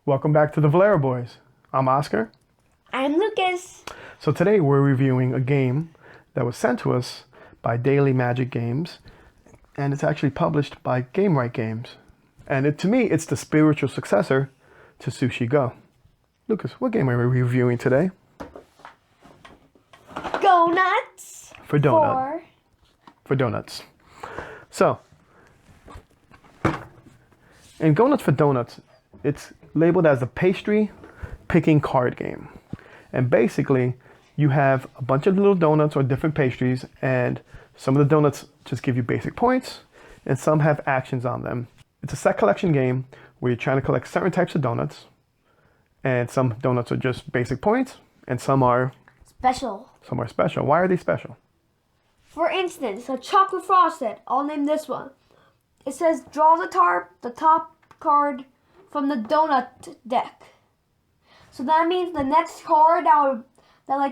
Welcome back to the Valera Boys. I'm Oscar. I'm Lucas. So today we're reviewing a game that was sent to us by Daily Magic Games, and it's actually published by Game Right Games. And to me, it's the spiritual successor to Sushi Go. Lucas, what game are we reviewing today? Go Nuts. For donuts. So, in Go Nuts for Donuts, it's labeled as a pastry picking card game. And basically, you have a bunch of little donuts or different pastries, and some of the donuts just give you basic points, and some have actions on them. It's a set collection game where you're trying to collect certain types of donuts, and some donuts are just basic points, and some are special. Why are they special? For instance, a chocolate frosted. I'll name this one. It says draw the top card from the donut deck. So that means the next card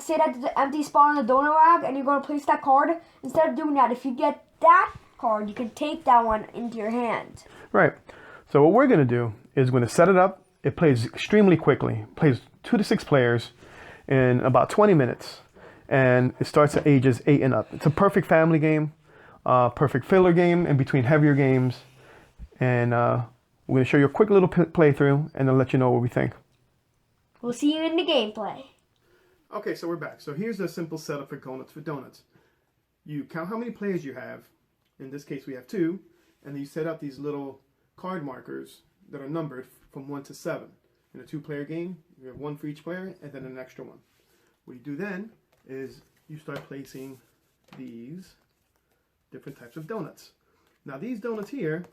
say that's the empty spot on the donut rack, and you're going to place that card. Instead of doing that, if you get that card, you can take that one into your hand. Right. So what we're going to do is we're going to set it up. It plays extremely quickly. It plays 2 to 6 players in about 20 minutes. And it starts at ages 8 and up. It's a perfect family game, perfect filler game in between heavier games. And we're going to show you a quick little playthrough and then let you know what we think. We'll see you in the gameplay. Okay, so we're back. So here's a simple setup for Go Nuts for Donuts. You count how many players you have. In this case, we have 2. And then you set up these little card markers that are numbered from 1 to 7. In a 2-player game, you have 1 for each player and then an extra one. What you do then is you start placing these different types of donuts. Now these donuts here,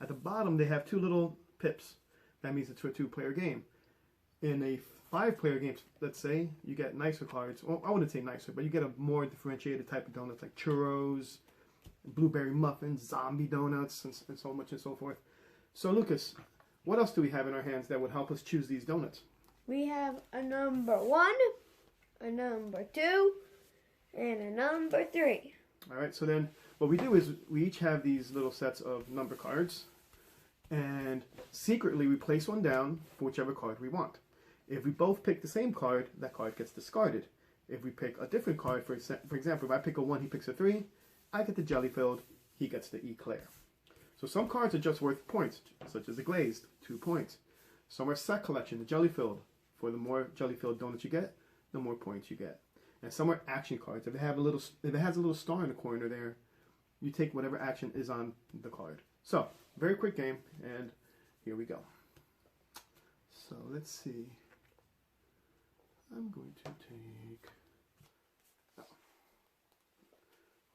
at the bottom they have 2 little pips. That means it's for a 2-player game. In a 5-player game, let's say, you get nicer cards. Well, I wouldn't say nicer, but you get a more differentiated type of donuts like churros, blueberry muffins, zombie donuts, and so much and so forth. So Lucas, what else do we have in our hands that would help us choose these donuts? We have a number 1, a number 2, and a number 3. All right, so then what we do is we each have these little sets of number cards, and secretly we place one down for whichever card we want. If we both pick the same card, that card gets discarded. If we pick a different card, for example, if I pick a 1, he picks a 3, I get the jelly filled, he gets the eclair. So some cards are just worth points, such as the glazed, 2 points. Some are set collection, the jelly filled. For the more jelly filled donuts you get, the more points you get. And some are action cards. If it has a little star in the corner there, you take whatever action is on the card. So, very quick game, and here we go. So let's see. I'm going to take. Oh.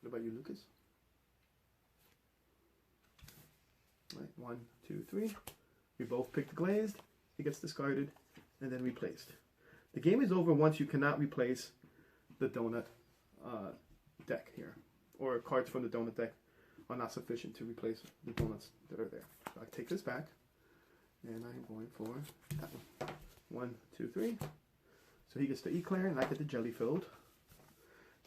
What about you, Lucas? All right, 1, 2, 3. We both picked the glazed. It gets discarded and then replaced. The game is over once you cannot replace the donut deck here, or cards from the donut deck are not sufficient to replace the donuts that are there. So I take this back, and I'm going for that one. 1, 2, 3. So he gets the eclair, and I get the jelly filled.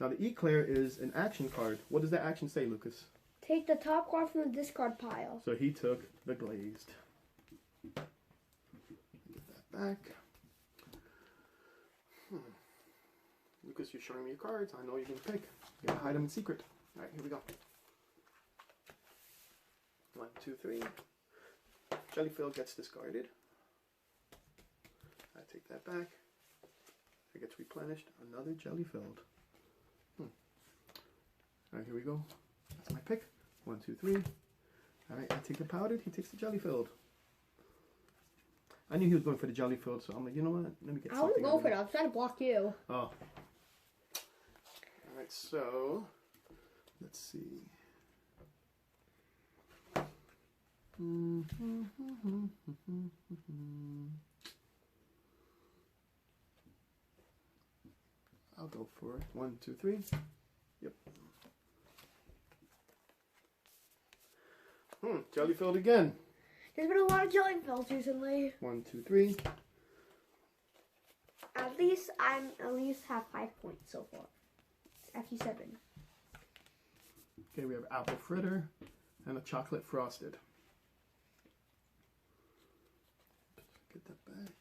Now the eclair is an action card. What does that action say, Lucas? Take the top card from the discard pile. So he took the glazed. Get that back. Lucas, you're showing me your cards. I know you're going to pick. You got to hide them in secret. All right, here we go. 1, 2, 3. Jelly filled gets discarded. I take that back. It gets replenished. Another jelly filled. All right, here we go. That's my pick. 1, 2, 3. All right, I take the powdered. He takes the jelly filled. I knew he was going for the jelly filled, so I'm like, you know what? Let me get something. I wouldn't go for it. I'm trying to block you. Oh. All right, so let's see. I'll go for 1, 2, 3. Yep. Jelly filled again. There's been a lot of jelly fills recently. 1, 2, 3. At least have 5 points so far. It's actually 7. Okay, we have apple fritter and a chocolate frosted. Get that back.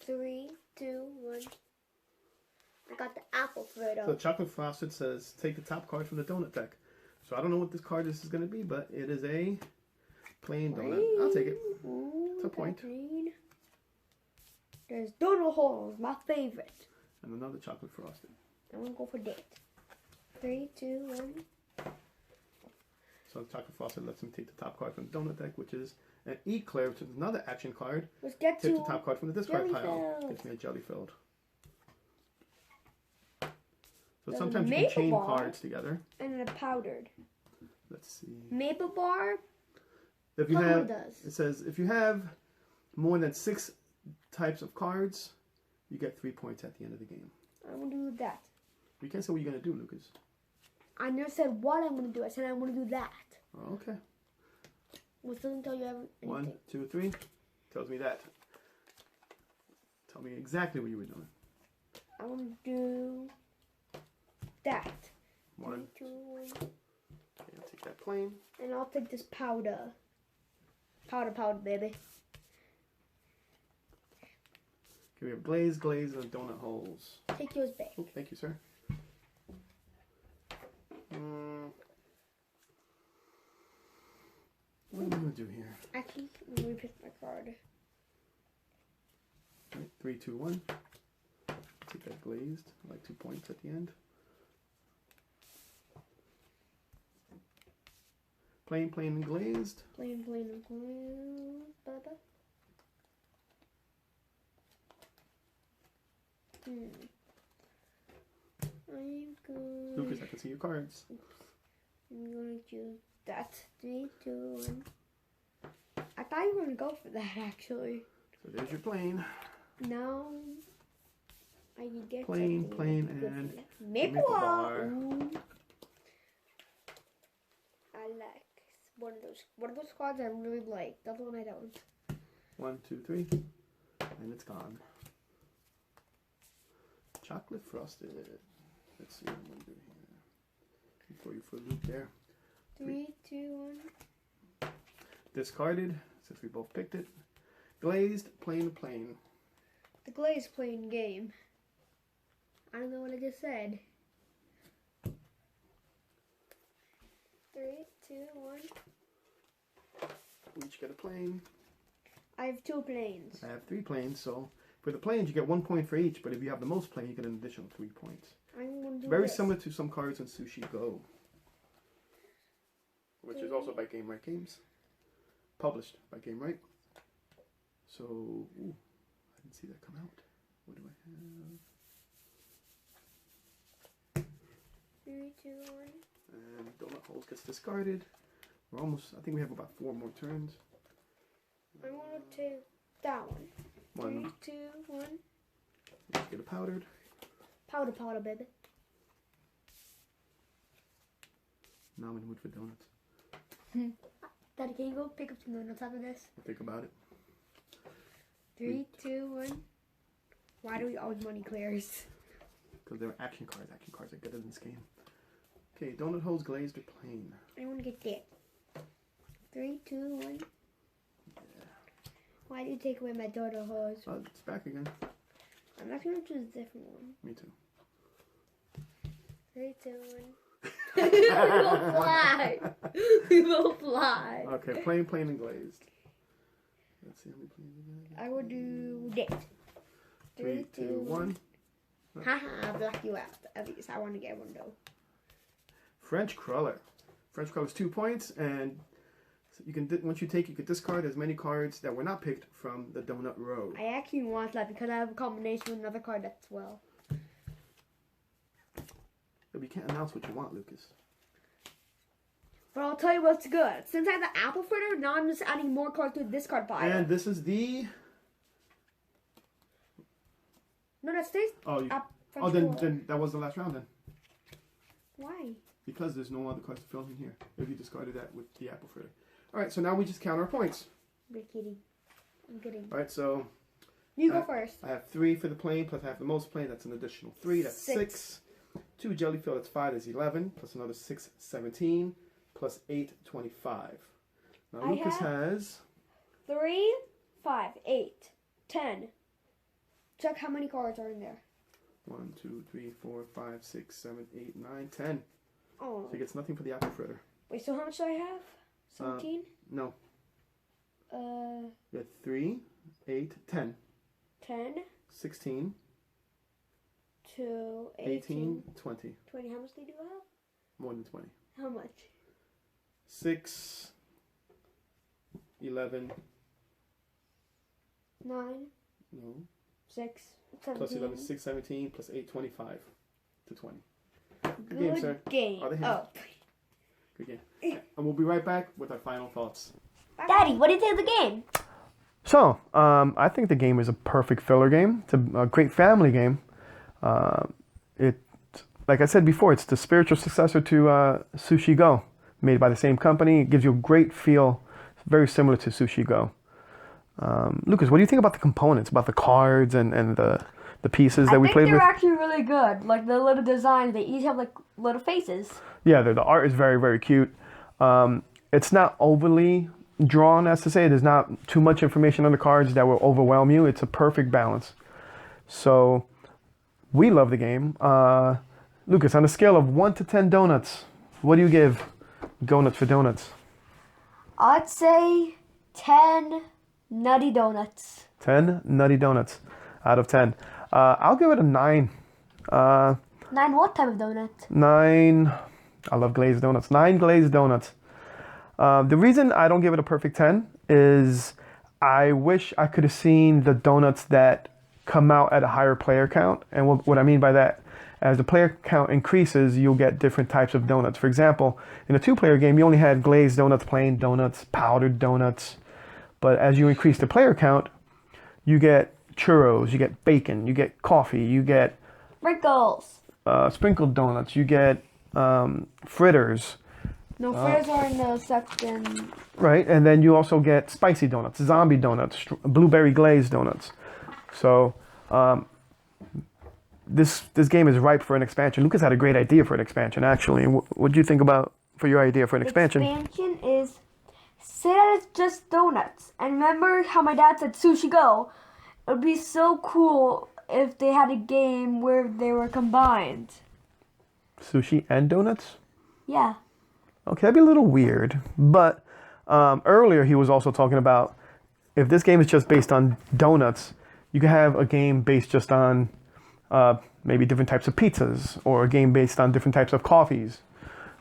3, 2, 1. I got the apple fritter. So chocolate frosted says take the top card from the donut deck. So I don't know what this card this is going to be, but it is a plain donut. I'll take it. Ooh, it's a point. Plain. There's donut holes, my favorite. And another chocolate frosted. I'm going to go for that. 3, 2, 1. So the chocolate frosted lets me take the top card from the donut deck, which is an eclair, which is another action card. Let's get Take to the top card from the discard pile. Jelly-filled. Gets me a jelly filled. So There's sometimes you maple can chain bar. cards together. And a powdered. Let's see. Maple bar. If you Powder have, does. it says if you have more than 6 types of cards, you get 3 points at the end of the game. I'm going to do that. You can't say what you're going to do, Lucas. I never said what I'm going to do. I said I'm going to do that. Oh, okay. Well, doesn't tell you anything. 1, 2, 3. Tells me that. Tell me exactly what you were doing. I'm going to do that. 1. 3, 2, 1. Okay, I'll take that plain. And I'll take this powder. Powder, baby. Okay, we have glaze, and donut holes. Take yours back. Oh, thank you, sir. What am I going to do here? Actually, let me pick my card. Right, 3, 2, 1. Take that glazed, like 2 points at the end. Plain, and glazed. Plain, and glazed. Baba. I'm good. Lucas, I can see your cards. I'm going to choose that. 3, 2, 1. I thought you were going to go for that, actually. So there's your plain. Now, I can get Plain, something and maple maple bar. bar. Ooh. I like one of those cards I really like. The other one I don't. 1, 2, 3. And it's gone. Chocolate frosted. Let's see what I'm going to do here. Before you for a loop there. 3, 2, 1. Discarded, since we both picked it. Glazed, plain. The glaze playing game. I don't know what I just said. 3, 2, 1. We each get a plain. I have 2 planes. I have 3 planes, so for the planes you get 1 point for each, but if you have the most plane, you get an additional 3 points. I'm going to do Very this. similar to some cards in Sushi Go, which is also by Game Right Games. Published by Game Right. So, ooh, I didn't see that come out. What do I have? 3, 2, 1. And donut holes gets discarded. We're almost, I think we have about 4 more turns. I'm going to take that one. 1. 3, 2, 1. Let's get a powdered. Powder, baby. Now I'm in the mood for donuts. Daddy, can you go pick up 2 donuts after this? I'll think about it. 3, 2, 1. Why do we always money clears? Because they're action cards. Action cards are good in this game. Okay, donut holes glazed or plain. I want to get that. 3, 2, 1. Yeah. Why do you take away my donut hose? Oh, it's back again. I'm not going to choose a different one. Me too. 3, 2, 1. We will fly. We will fly. Okay, plain, and glazed. Let's see how many planes we got. I will do that. 3, 2, 1. Haha, I blocked you out. At least I want to get one though. French crawler. French crawler is 2 points, and you can once you take, you can discard as many cards that were not picked from the donut row. I actually want that because I have a combination with another card that's well. But you can't announce what you want, Lucas. But I'll tell you what's good. Since I have the apple fritter, now I'm just adding more cards to the discard pile. And this is the. No, that stays. Oh, French then crawler. that was the last round then. Why? Because there's no other cards to fill in here. If you discarded that with the apple fritter. All right, so now we just count our points. I'm kidding. I'm kidding. All right, so You go first. I have 3 for the plain, plus I have the most plain. That's an additional 3. That's 6. 2 jelly filled, that's 5. That's 11. Plus another 6, 17. Plus 8, 25. Now Lucas has 3, 5, 8, 10. Check how many cards are in there. 1, 2, 3, 4, 5, 6, 7, 8, 9, 10. Oh. So he gets nothing for the apple fritter. Wait, so how much do I have? 17? No. You have 3, 8, 10. 10. 16. 2, 18, 20. 20. How much do you have? More than 20. How much? 6, 11. 9. No. 6. 17. Plus 11, 6, 17. Plus 8, 25 to 20. Good game, sir. Game. Other hand. Oh. Good game. And we'll be right back with our final thoughts. Daddy, what do you think of the game? So, I think the game is a perfect filler game. It's a great family game. Like I said before, it's the spiritual successor to Sushi Go, made by the same company. It gives you a great feel, very similar to Sushi Go. Lucas, what do you think about the components, about the cards and the pieces that we played with? I think they're actually really good. Like the little designs, they each have like little faces. Yeah, the art is very, very cute. It's not overly drawn, as to say. There's not too much information on the cards that will overwhelm you. It's a perfect balance. So, we love the game. Lucas, on a scale of 1 to 10 donuts, what do you give Go-Nuts for Donuts? I'd say 10 nutty donuts. 10 nutty donuts out of 10. I'll give it a 9. 9 what type of donut? 9. I love glazed donuts. 9 glazed donuts. The reason I don't give it a perfect 10 is I wish I could have seen the donuts that come out at a higher player count. And what I mean by that, as the player count increases, you'll get different types of donuts. For example, in a 2-player game, you only had glazed donuts, plain donuts, powdered donuts. But as you increase the player count, you get churros, you get bacon, you get coffee, you get Sprinkles. Sprinkled donuts, you get fritters. No, fritters are in the second. Right, and then you also get spicy donuts, zombie donuts, blueberry glazed donuts. So this game is ripe for an expansion. Lucas had a great idea for an expansion, actually. What do you think about for your idea for an expansion? Expansion is, say that it's just donuts. And remember how my dad said Sushi Go? It would be so cool if they had a game where they were combined. Sushi and donuts? Yeah. Okay, that'd be a little weird. But earlier he was also talking about if this game is just based on donuts, you could have a game based just on maybe different types of pizzas, or a game based on different types of coffees.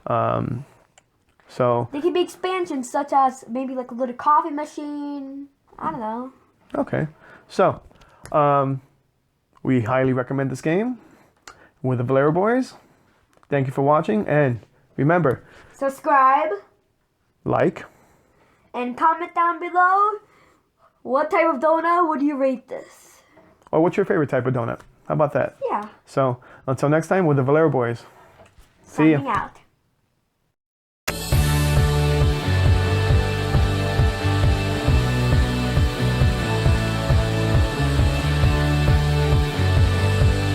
So they could be expansions such as maybe like a little coffee machine. I don't know. Okay. So we highly recommend this game with the Valero Boys. Thank you for watching, and remember, subscribe, like, and comment down below what type of donut would you rate this? Or what's your favorite type of donut? How about that? Yeah. So until next time with the Valero Boys. See ya. Signing out.